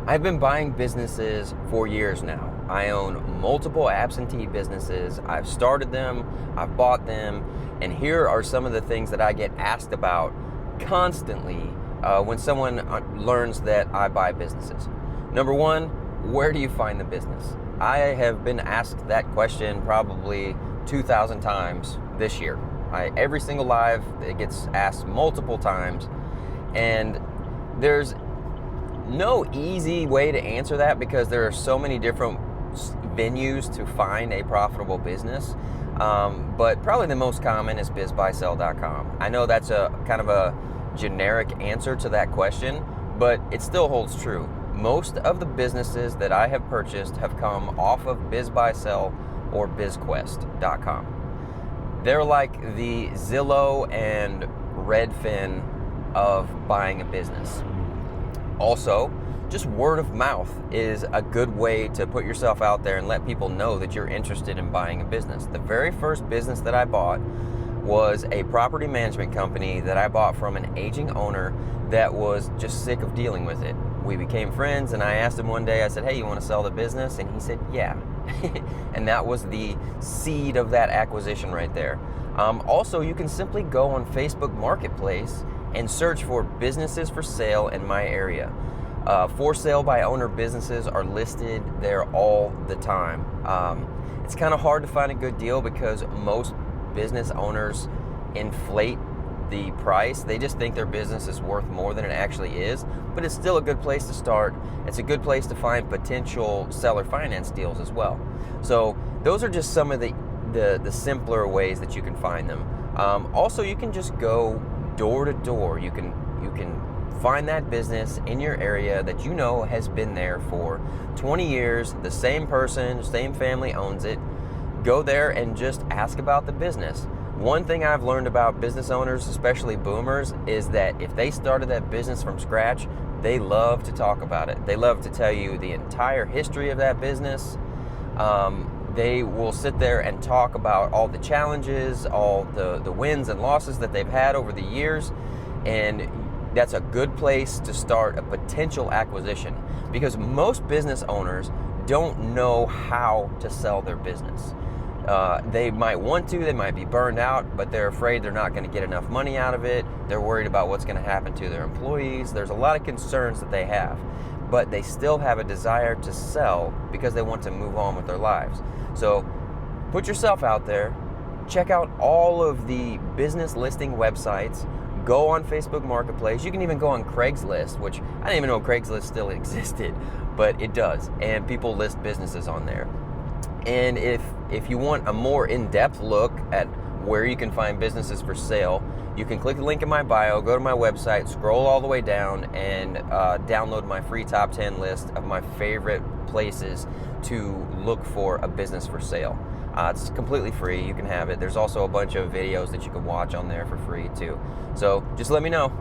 I've been buying businesses for years now. I own multiple absentee businesses. I've started them, I've bought them, and here are some of the things that I get asked about constantly when someone learns that I buy businesses. Number one, where do you find the business? I have been asked that question probably 2,000 times this year. Every single live, it gets asked multiple times, and there's no easy way to answer that because there are so many different venues to find a profitable business. But probably the most common is bizbuysell.com. I know that's a kind of a generic answer to that question, but it still holds true. Most of the businesses that I have purchased have come off of bizbuysell or bizquest.com. They're like the Zillow and Redfin of buying a business. Also, just word of mouth is a good way to put yourself out there and let people know that you're interested in buying a business. The very first business that I bought was a property management company that I bought from an aging owner that was just sick of dealing with it. We became friends, and I asked him one day, I said, "Hey, you want to sell the business?" And he said, "Yeah." And that was the seed of that acquisition right there. Also, you can simply go on Facebook Marketplace and search for businesses for sale in my area. For sale by owner businesses are listed there all the time. It's kind of hard to find a good deal because most business owners inflate the price. They just think their business is worth more than it actually is, but it's still a good place to start. It's a good place to find potential seller finance deals as well. So those are just some of the simpler ways that you can find them. Also, you can just go door to door. You can find that business in your area that you know has been there for 20 years. The same person, same family owns it. Go there and just ask about the business. One thing I've learned about business owners, especially boomers, is that if they started that business from scratch, they love to talk about it. They love to tell you the entire history of that business. They will sit there and talk about all the challenges, all the wins and losses that they've had over the years, and that's a good place to start a potential acquisition because most business owners don't know how to sell their business. They might want to, they might be burned out, but they're afraid they're not going to get enough money out of it. They're worried about what's going to happen to their employees. There's a lot of concerns that they have, but they still have a desire to sell because they want to move on with their lives. So put yourself out there, check out all of the business listing websites, go on Facebook Marketplace. You can even go on Craigslist, which I didn't even know Craigslist still existed, but it does, and people list businesses on there. And if you want a more in-depth look at where you can find businesses for sale, you can click the link in my bio, go to my website, scroll all the way down, and download my free top 10 list of my favorite places to look for a business for sale. It's completely free. You can have it. There's also a bunch of videos that you can watch on there for free too. So just let me know.